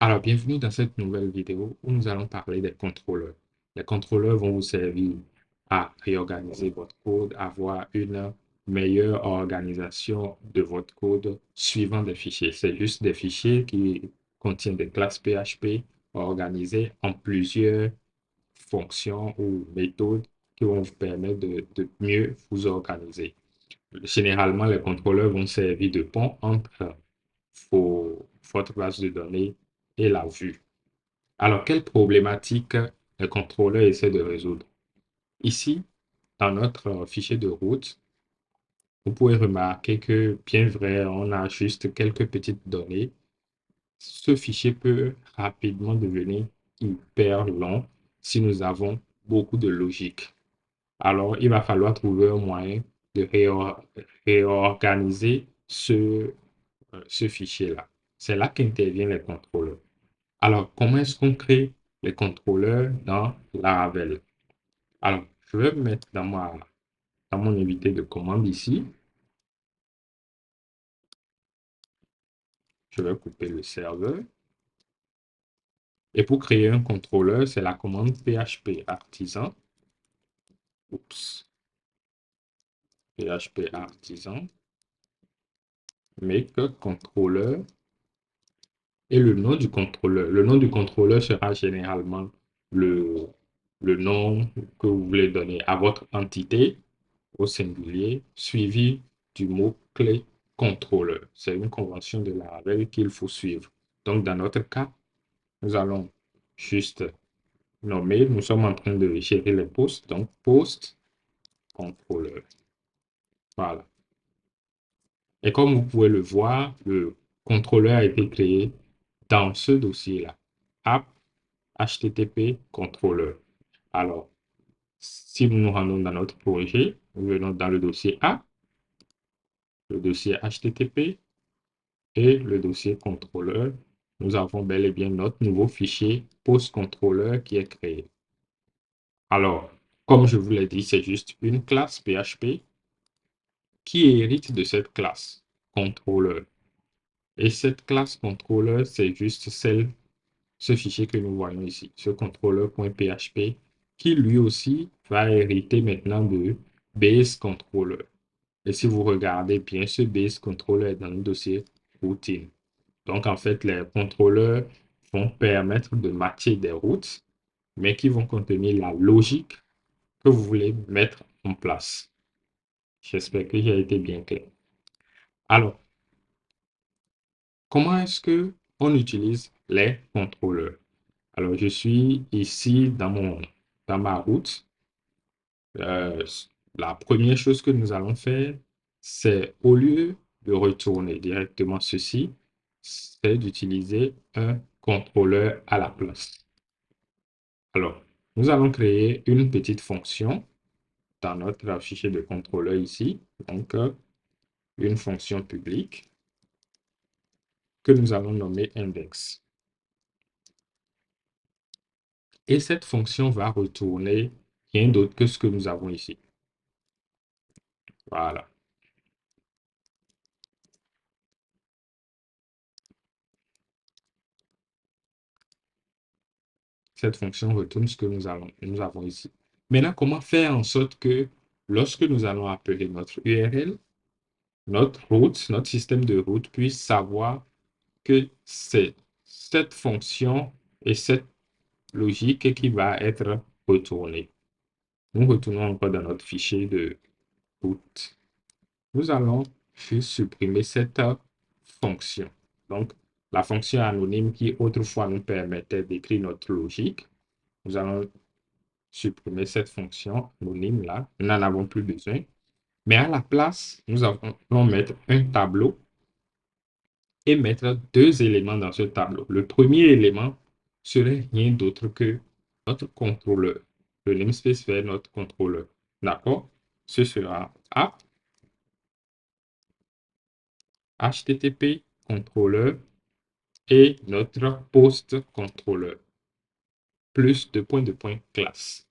Alors, bienvenue dans cette nouvelle vidéo où nous allons parler des contrôleurs. Les contrôleurs vont vous servir à réorganiser votre code, avoir une meilleure organisation de votre code suivant des fichiers. C'est juste des fichiers qui contiennent des classes PHP organisées en plusieurs fonctions ou méthodes qui vont vous permettre de mieux vous organiser. Généralement, les contrôleurs vont servir de pont entre votre base de données et la vue. Alors, quelle problématique le contrôleur essaie de résoudre? Ici, dans notre fichier de route, vous pouvez remarquer que, bien vrai, on a juste quelques petites données. Ce fichier peut rapidement devenir hyper long si nous avons beaucoup de logique. Alors, il va falloir trouver un moyen de réorganiser ce fichier-là. C'est là qu'interviennent les contrôleurs. Alors, comment est-ce qu'on crée les contrôleurs dans Laravel? Alors, je vais me mettre dans mon invité de commande ici. Je vais couper le serveur. Et pour créer un contrôleur, c'est la commande php artisan. Oups. PHP artisan. Make contrôleur. Et le nom du contrôleur. Le nom du contrôleur sera généralement le, le nom que vous voulez donner à votre entité au singulier, suivi du mot-clé contrôleur. C'est une convention de Laravel qu'il faut suivre. Donc, dans notre cas, nous allons juste nommer, nous sommes en train de gérer les postes, donc post contrôleur. Voilà. Et comme vous pouvez le voir, le contrôleur a été créé dans ce dossier-là. App HTTP contrôleur. Alors, si nous nous rendons dans notre projet, nous venons dans le dossier A, le dossier HTTP et le dossier contrôleur. Nous avons bel et bien notre nouveau fichier post-contrôleur qui est créé. Alors, comme je vous l'ai dit, c'est juste une classe PHP qui hérite de cette classe contrôleur. Et cette classe contrôleur, c'est juste ce fichier que nous voyons ici, ce contrôleur.php, qui lui aussi va hériter maintenant de base controller. Et si vous regardez bien, ce base controller est dans le dossier routine. Donc, en fait, les contrôleurs vont permettre de matcher des routes, mais qui vont contenir la logique que vous voulez mettre en place. J'espère que j'ai été bien clair. Alors, comment est-ce que on utilise les contrôleurs? Alors, je suis ici dans ma route. Euh, la première chose que nous allons faire, c'est au lieu de retourner directement ceci, c'est d'utiliser un contrôleur à la place. Alors, nous allons créer une petite fonction dans notre fichier de contrôleur ici. Donc, une fonction publique que nous allons nommer index. Et cette fonction va retourner rien d'autre que ce que nous avons ici. Voilà. Cette fonction retourne ce que nous avons ici. Maintenant, comment faire en sorte que lorsque nous allons appeler notre URL, notre route, notre système de route puisse savoir que c'est cette fonction et cette logique qui va être retournée. Nous retournons encore dans notre fichier de route. Nous allons juste supprimer cette fonction. Donc, la fonction anonyme qui autrefois nous permettait d'écrire notre logique, nous allons supprimer cette fonction anonyme là. Nous n'en avons plus besoin. Mais à la place, nous allons mettre un tableau et mettre deux éléments dans ce tableau. Le premier élément serait rien d'autre que notre contrôleur. Le namespace vers notre contrôleur. D'accord? Ce sera app HTTP contrôleur et notre post contrôleur plus de point classe.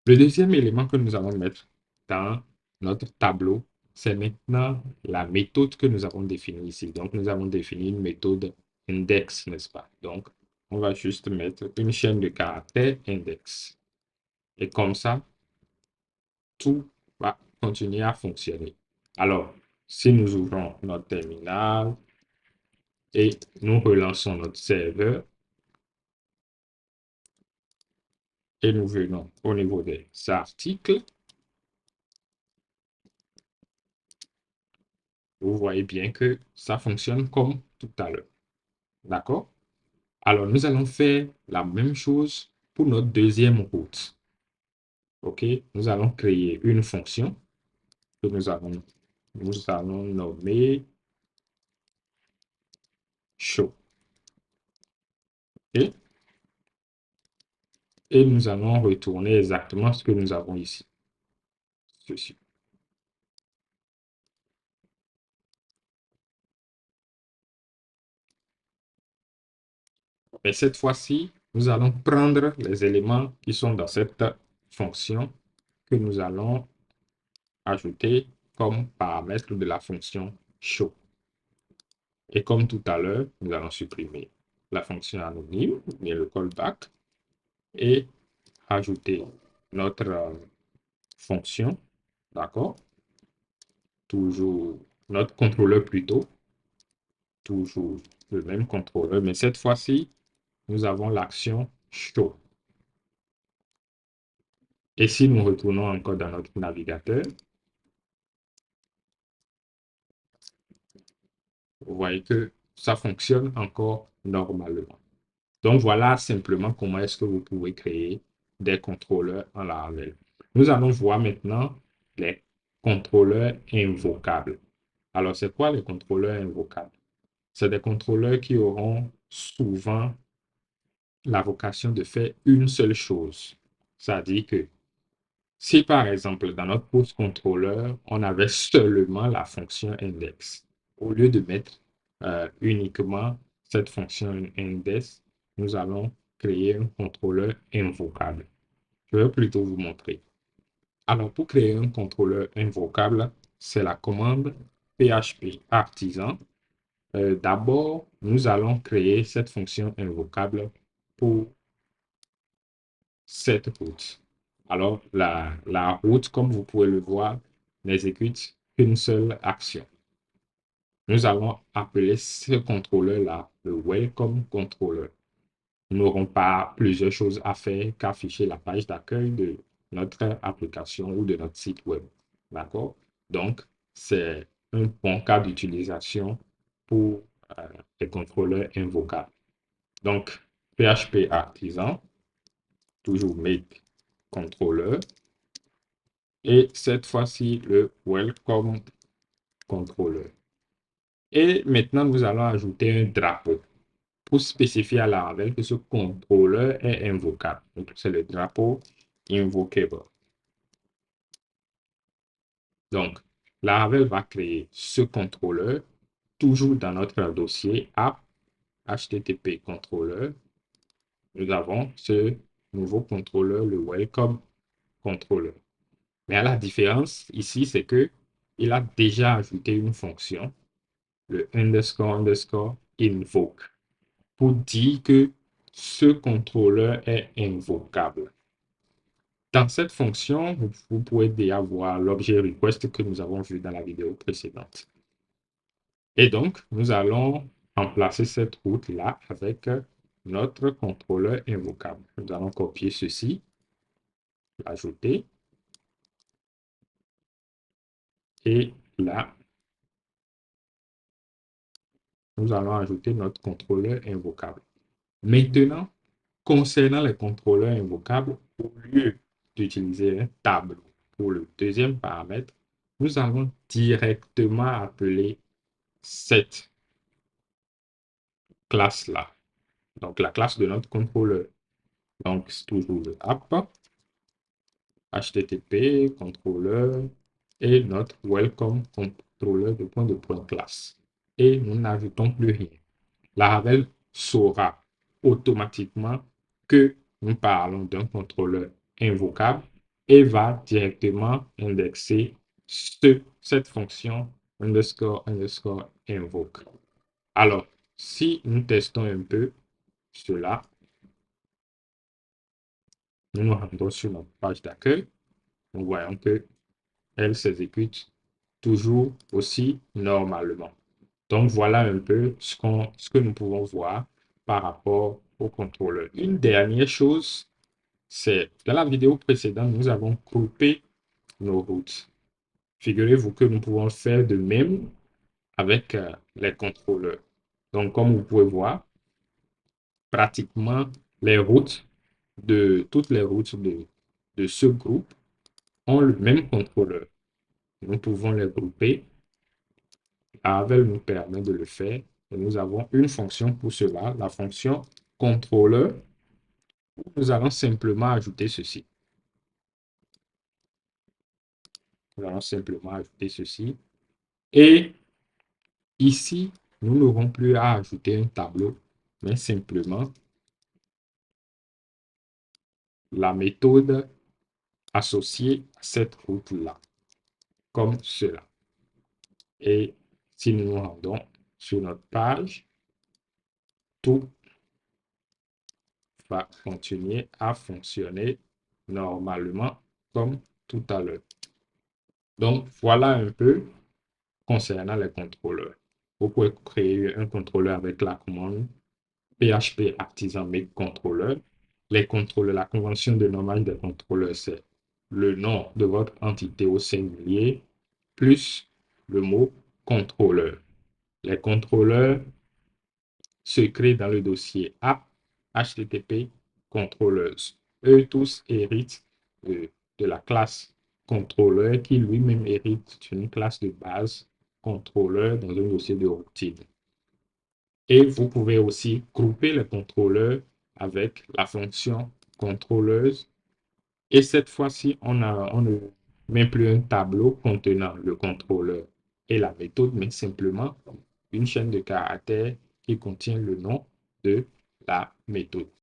Le deuxième élément que nous allons mettre dans notre tableau, c'est maintenant la méthode que nous avons définie ici. Donc, nous avons défini une méthode index, n'est-ce pas? Donc, on va juste mettre une chaîne de caractères index. Et comme ça, tout va continuer à fonctionner. Alors, si nous ouvrons notre terminal et nous relançons notre serveur et nous venons au niveau des articles, vous voyez bien que ça fonctionne comme tout à l'heure. D'accord? Alors, nous allons faire la même chose pour notre deuxième route. OK? Nous allons créer une fonction que nous allons nommer show. OK? Et nous allons retourner exactement ce que nous avons ici. Ceci. Et cette fois-ci, nous allons prendre les éléments qui sont dans cette fonction que nous allons ajouter comme paramètre de la fonction show. Et comme tout à l'heure, nous allons supprimer la fonction anonyme, mais le callback, et ajouter notre fonction, d'accord? Toujours notre contrôleur plutôt, toujours le même contrôleur, mais cette fois-ci, nous avons l'action show. Et si nous retournons encore dans notre navigateur, vous voyez que ça fonctionne encore normalement. Donc, voilà simplement comment est-ce que vous pouvez créer des contrôleurs en Laravel. Nous allons voir maintenant les contrôleurs invocables. Alors, c'est quoi les contrôleurs invocables? C'est des contrôleurs qui auront souvent la vocation de faire une seule chose. C'est-à-dire que si par exemple dans notre post contrôleur, on avait seulement la fonction index, au lieu de mettre uniquement cette fonction index, nous allons créer un contrôleur invocable. Je vais plutôt vous montrer. Alors pour créer un contrôleur invocable, c'est la commande php artisan. D'abord, nous allons créer cette fonction invocable pour cette route. Alors, la route, comme vous pouvez le voir, n'exécute qu'une seule action. Nous allons appeler ce contrôleur-là le welcome controller. Nous n'aurons pas plusieurs choses à faire qu'afficher la page d'accueil de notre application ou de notre site web. D'accord? Donc, c'est un bon cas d'utilisation pour les contrôleurs invocables. Donc, PHP artisan, toujours make controller. Et cette fois-ci, le welcome controller. Et maintenant, nous allons ajouter un drapeau pour spécifier à Laravel que ce contrôleur est invocable. Donc, c'est le drapeau invocable. Donc, Laravel va créer ce contrôleur toujours dans notre dossier app http controller. Nous avons ce nouveau contrôleur, le welcome controller. Mais à la différence ici, c'est que il a déjà ajouté une fonction, le underscore invoke, pour dire que ce contrôleur est invocable. Dans cette fonction, vous pouvez déjà voir l'objet request que nous avons vu dans la vidéo précédente. Et donc, nous allons remplacer cette route-là avec notre contrôleur invocable. Nous allons copier ceci, l'ajouter, et là, nous allons ajouter notre contrôleur invocable. Maintenant, concernant les contrôleurs invocables, au lieu d'utiliser un tableau pour le deuxième paramètre, nous allons directement appeler cette classe-là. Donc, la classe de notre contrôleur. Donc, c'est toujours le app, http, contrôleur, et notre welcome controller de point classe. Et nous n'ajoutons plus rien. Laravel saura automatiquement que nous parlons d'un contrôleur invocable et va directement indexer cette fonction underscore invoke. Alors, si nous testons un peu cela, nous nous rendons sur notre page d'accueil. Nous voyons que elle s'exécute toujours aussi normalement. Donc, voilà un peu ce que nous pouvons voir par rapport au contrôleur. Une dernière chose, c'est dans la vidéo précédente, nous avons groupé nos routes. Figurez-vous que nous pouvons faire de même avec les contrôleurs. Donc, comme vous pouvez voir, pratiquement les routes toutes les routes de ce groupe ont le même contrôleur. Nous pouvons les grouper. Laravel nous permet de le faire. Et nous avons une fonction pour cela, la fonction contrôleur. Nous allons simplement ajouter ceci. Nous allons simplement ajouter ceci. Et ici, nous n'aurons plus à ajouter un tableau, mais simplement la méthode associée à cette route-là, comme cela. Et si nous nous rendons sur notre page, tout va continuer à fonctionner normalement comme tout à l'heure. Donc, voilà un peu concernant les contrôleurs. Vous pouvez créer un contrôleur avec la commande PHP Artisan Make Controller. Les contrôleurs, la convention de nommage des contrôleurs, c'est le nom de votre entité au singulier plus le mot contrôleur. Les contrôleurs se créent dans le dossier app http controllers. Eux tous héritent de la classe contrôleur qui lui-même hérite d'une classe de base contrôleur dans un dossier de routine. Et vous pouvez aussi grouper les contrôleurs avec la fonction contrôleuse. Et cette fois-ci, on ne met plus un tableau contenant le contrôleur et la méthode, mais simplement une chaîne de caractères qui contient le nom de la méthode.